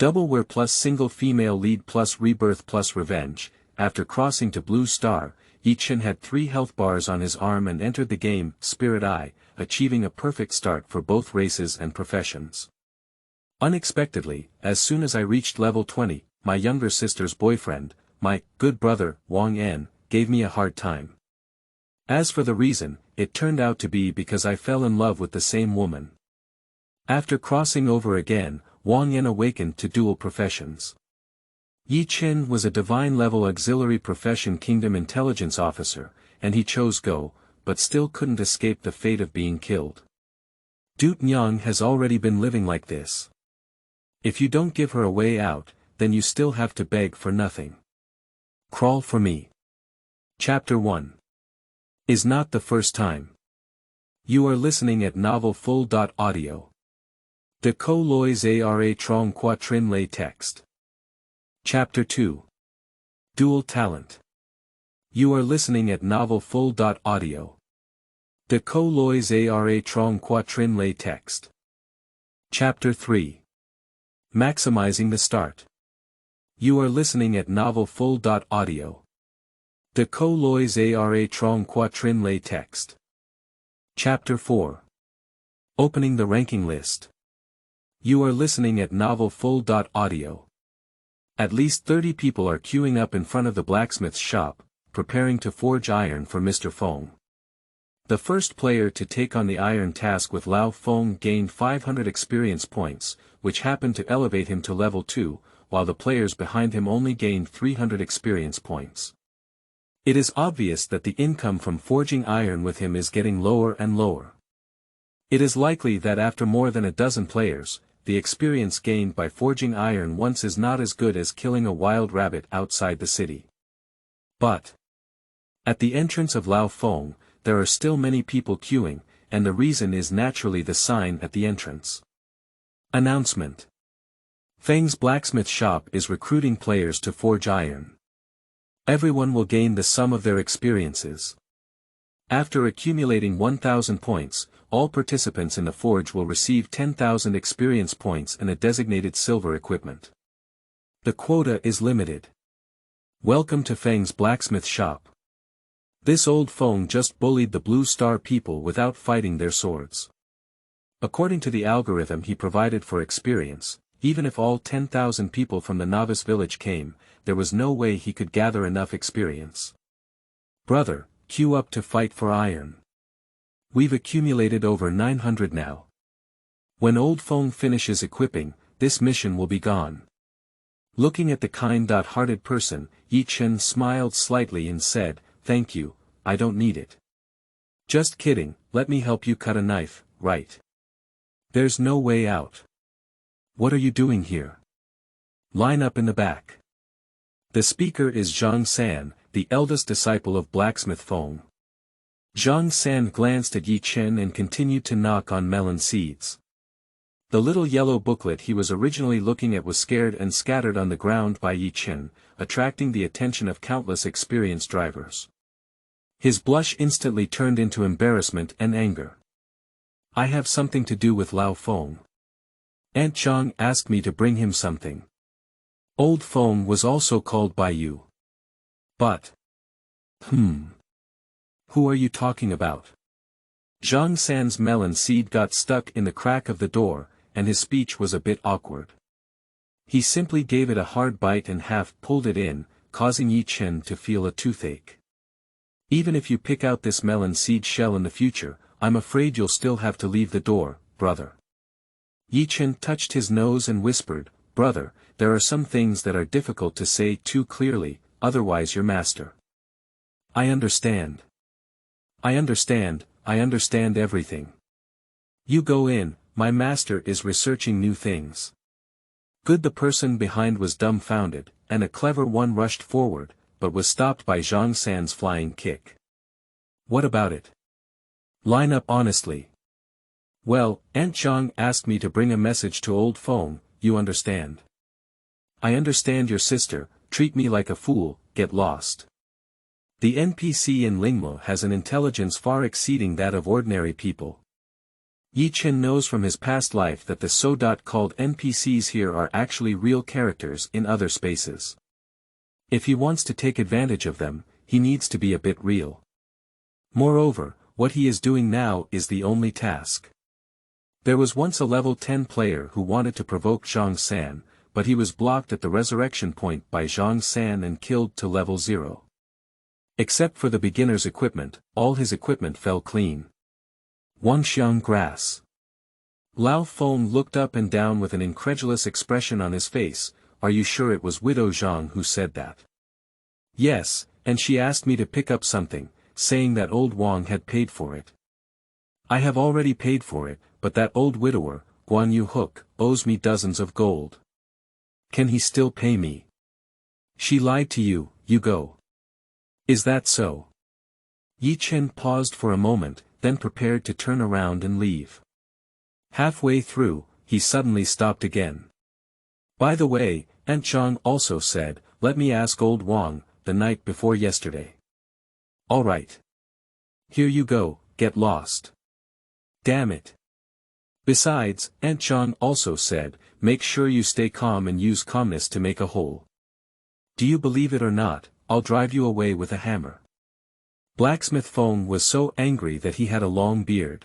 Double wear+Single female lead+Rebirth+Revenge. After crossing to Blue Star, Chen had 3 health bars on his arm and entered the game, Spirit Eye, achieving a perfect start for both races and professions. Unexpectedly, as soon as I reached level 20, my younger sister's boyfriend, my good brother, Wang En, gave me a hard time. As for the reason, it turned out to be because I fell in love with the same woman. After crossing over again, Wang En awakened to dual professions. Chen was a divine-level auxiliary profession kingdom intelligence officer, and he chose Go, but still couldn't escape the fate of being killed. Dute Niang has already been living like this. If you don't give her a way out, then you still have to beg for nothing. Crawl for me. Chapter 1. Is not the first time. You are listening at novel full.audio. De co lois ara trong quatrin lay text. Chapter 2. Dual Talent. You are listening at novel full.audio. De co lois ara trong quatrin lay text. Chapter 3. Maximizing the start. You are listening at novel full.audio. De co lois ara trong quatrin lay text. Chapter 4. Opening the ranking list. You are listening at novel full.audio. At least 30 people are queuing up in front of the blacksmith's shop, preparing to forge iron for Mr. Feng. The first player to take on the iron task with Lao Feng gained 500 experience points, which happened to elevate him to level 2, while the players behind him only gained 300 experience points. It is obvious that the income from forging iron with him is getting lower and lower. It is likely that after more than a dozen players, the experience gained by forging iron once is not as good as killing a wild rabbit outside the city. But at the entrance of Lao Feng, there are still many people queuing, and the reason is naturally the sign at the entrance. Announcement. Feng's blacksmith shop is recruiting players to forge iron. Everyone will gain the sum of their experiences. After accumulating 1,000 points, all participants in the forge will receive 10,000 experience points and a designated silver equipment. The quota is limited. Welcome to Feng's blacksmith shop. This old Feng just bullied the Blue Star people without fighting their swords. According to the algorithm he provided for experience, even if all 10,000 people from the novice village came, there was no way he could gather enough experience. Brother, queue up to fight for iron. We've accumulated over 900 now. When old Feng finishes equipping, this mission will be gone. Looking at the kind-hearted person, Chen smiled slightly and said, "Thank you, I don't need it." "Just kidding, let me help you cut a knife, right? There's no way out." "What are you doing here?" "Line up in the back." The speaker is Zhang San, the eldest disciple of blacksmith Feng. Zhang San glanced at Chen and continued to knock on melon seeds. The little yellow booklet he was originally looking at was scared and scattered on the ground by Chen, attracting the attention of countless experienced drivers. His blush instantly turned into embarrassment and anger. "I have something to do with Lao Feng. Aunt Zhang asked me to bring him something. Old Feng was also called by you. But. Who are you talking about?" Zhang San's melon seed got stuck in the crack of the door, and his speech was a bit awkward. He simply gave it a hard bite and half pulled it in, causing Chen to feel a toothache. "Even if you pick out this melon seed shell in the future, I'm afraid you'll still have to leave the door, brother." Chen touched his nose and whispered, "Brother, there are some things that are difficult to say too clearly, otherwise your master." "I understand. I understand everything. You go in, my master is researching new things." Good. The person behind was dumbfounded, and a clever one rushed forward, but was stopped by Zhang San's flying kick. "What about it? Line up honestly." "Well, Aunt Zhang asked me to bring a message to old Feng, you understand." "I understand your sister, treat me like a fool, get lost." The NPC in Lingmo has an intelligence far exceeding that of ordinary people. Chen knows from his past life that the so-called NPCs here are actually real characters in other spaces. If he wants to take advantage of them, he needs to be a bit real. Moreover, what he is doing now is the only task. There was once a level 10 player who wanted to provoke Zhang San, but he was blocked at the resurrection point by Zhang San and killed to level 0. Except for the beginner's equipment, all his equipment fell clean. Wangxiang grass. Lao Feng looked up and down with an incredulous expression on his face. Are you sure it was Widow Zhang who said that? Yes, and she asked me to pick up something, saying that old Wang had paid for it. I have already paid for it, but that old widower, Xuannu Hook, owes me dozens of gold. Can he still pay me? She lied to you, you go. Is that so? Chen paused for a moment, then prepared to turn around and leave. Halfway through, he suddenly stopped again. By the way, Aunt Zhang also said, let me ask old Wang, the night before yesterday. All right. Here you go, get lost. Damn it. Besides, Aunt Zhang also said, make sure you stay calm and use calmness to make a hole. Do you believe it or not, I'll drive you away with a hammer. Blacksmith Feng was so angry that he had a long beard.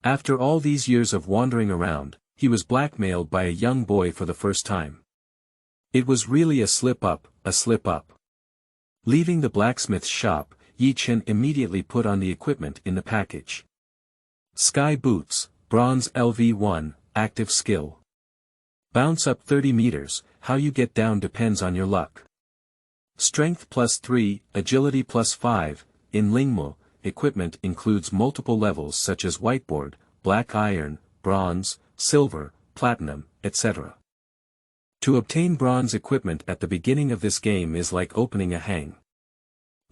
After all these years of wandering around, he was blackmailed by a young boy for the first time. It was really a slip-up, a slip-up. Leaving the blacksmith's shop, Chen immediately put on the equipment in the package. Sky boots, bronze LV1, active skill. Bounce up 30 meters, how you get down depends on your luck. Strength +3, agility +5, in Lingmo, equipment includes multiple levels such as whiteboard, black iron, bronze, silver, platinum, etc. To obtain bronze equipment at the beginning of this game is like opening a hang.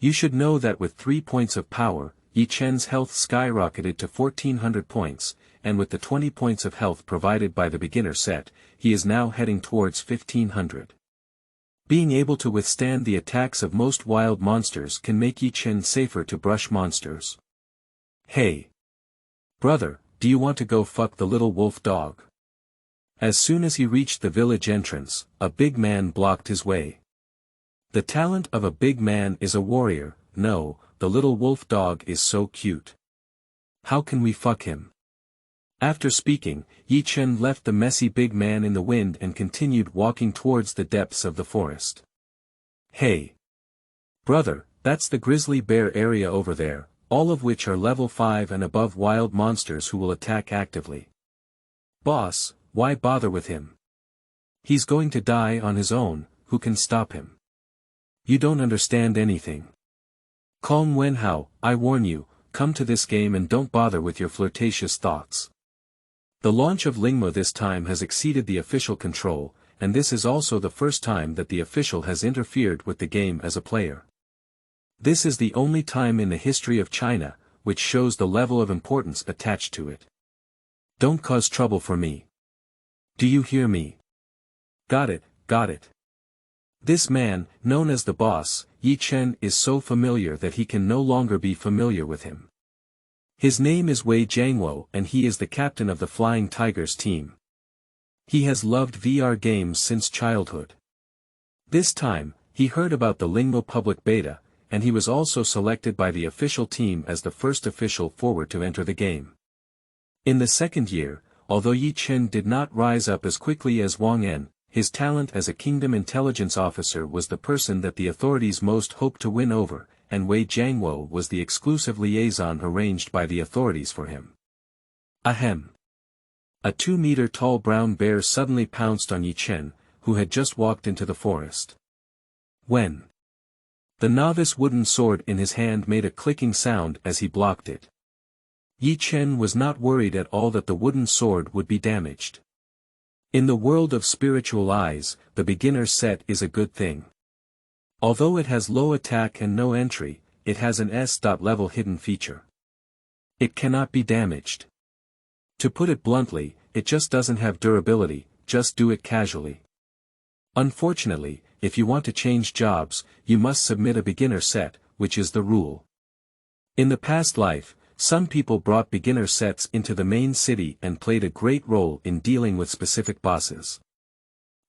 You should know that with 3 points of power, Chen's health skyrocketed to 1400 points, and with the 20 points of health provided by the beginner set, he is now heading towards 1500. Being able to withstand the attacks of most wild monsters can make Chen safer to brush monsters. Hey! Brother, do you want to go fuck the little wolf dog? As soon as he reached the village entrance, a big man blocked his way. The talent of a big man is a warrior. No, the little wolf dog is so cute. How can we fuck him? After speaking, Chen left the messy big man in the wind and continued walking towards the depths of the forest. Hey! Brother, that's the grizzly bear area over there, all of which are level 5 and above wild monsters who will attack actively. Boss, why bother with him? He's going to die on his own, who can stop him? You don't understand anything. Calm Wenhao, I warn you, come to this game and don't bother with your flirtatious thoughts. The launch of Lingmo this time has exceeded the official control, and this is also the first time that the official has interfered with the game as a player. This is the only time in the history of China, which shows the level of importance attached to it. Don't cause trouble for me. Do you hear me? Got it, got it. This man, known as the boss, Chen, is so familiar that he can no longer be familiar with him. His name is Wei Jiangwo and he is the captain of the Flying Tigers team. He has loved VR games since childhood. This time, he heard about the Lingmo public beta, and he was also selected by the official team as the first official forward to enter the game. In the second year, although Chen did not rise up as quickly as Wang En, his talent as a kingdom intelligence officer was the person that the authorities most hoped to win over, and Wei Jiangwo was the exclusive liaison arranged by the authorities for him. Ahem. A 2-meter-tall brown bear suddenly pounced on Chen, who had just walked into the forest. When the novice wooden sword in his hand made a clicking sound as he blocked it. Chen was not worried at all that the wooden sword would be damaged. In the world of spiritual eyes, the beginner set is a good thing. Although it has low attack and no entry, it has an S.level hidden feature. It cannot be damaged. To put it bluntly, it just doesn't have durability, just do it casually. Unfortunately, if you want to change jobs, you must submit a beginner set, which is the rule. In the past life, Some people brought beginner sets into the main city and played a great role in dealing with specific bosses.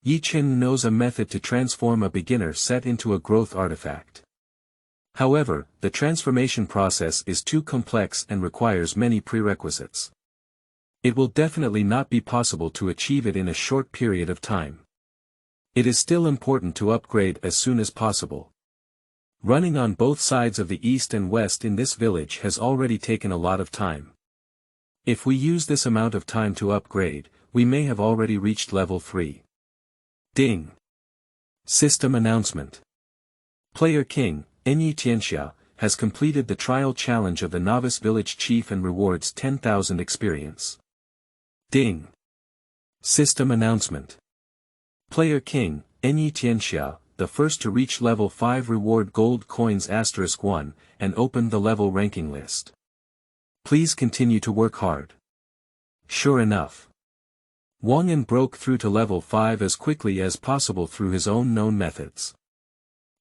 Chen knows a method to transform a beginner set into a growth artifact. However, the transformation process is too complex and requires many prerequisites. It will definitely not be possible to achieve it in a short period of time. It is still important to upgrade as soon as possible. Running on both sides of the east and west in this village has already taken a lot of time. If we use this amount of time to upgrade, we may have already reached level 3. Ding! System announcement. Player King, Enyi Tianxia, has completed the trial challenge of the Novice Village Chief and rewards 10,000 experience. Ding! System announcement. Player King, Enyi Tianxia, the first to reach level 5 reward gold coins *1, and open the level ranking list. Please continue to work hard. Sure enough. Wang En broke through to level 5 as quickly as possible through his own known methods.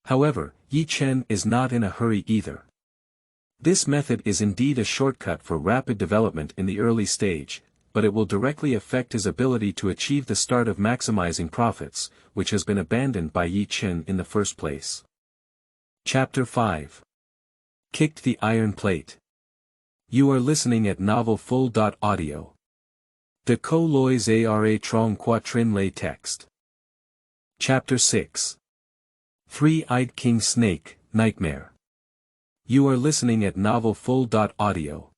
However, Chen is not in a hurry either. This method is indeed a shortcut for rapid development in the early stage, but it will directly affect his ability to achieve the start of maximizing profits, which has been abandoned by Chen in the first place. Chapter 5. Kicked the Iron Plate. You are listening at novel full.audio. De co lois ara trong quatrin lay text. Chapter 6. Three-Eyed King Snake, Nightmare. You are listening at novel full.audio.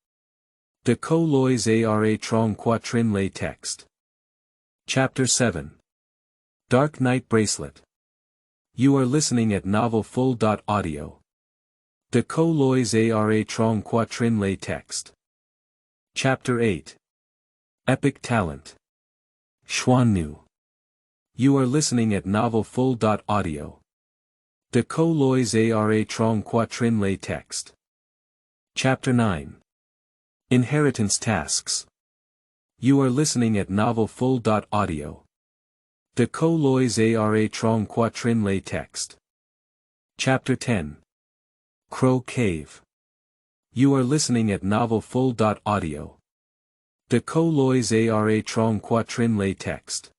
De co lois ara trong quatrin lay text. Chapter 7. Dark Knight Bracelet. You are listening at novel full.audio. De co lois ara trong quatrin lay text. Chapter 8. Epic Talent. Xuannu. You are listening at novel full.audio. De co lois ara trong quatrin lay text. Chapter 9. Inheritance Tasks. You are listening at novel full.audio. De co lois ara trong quatrin lay text. Chapter 10. Crow Cave. You are listening at novel full.audio. De co lois ara trong quatrin lay text.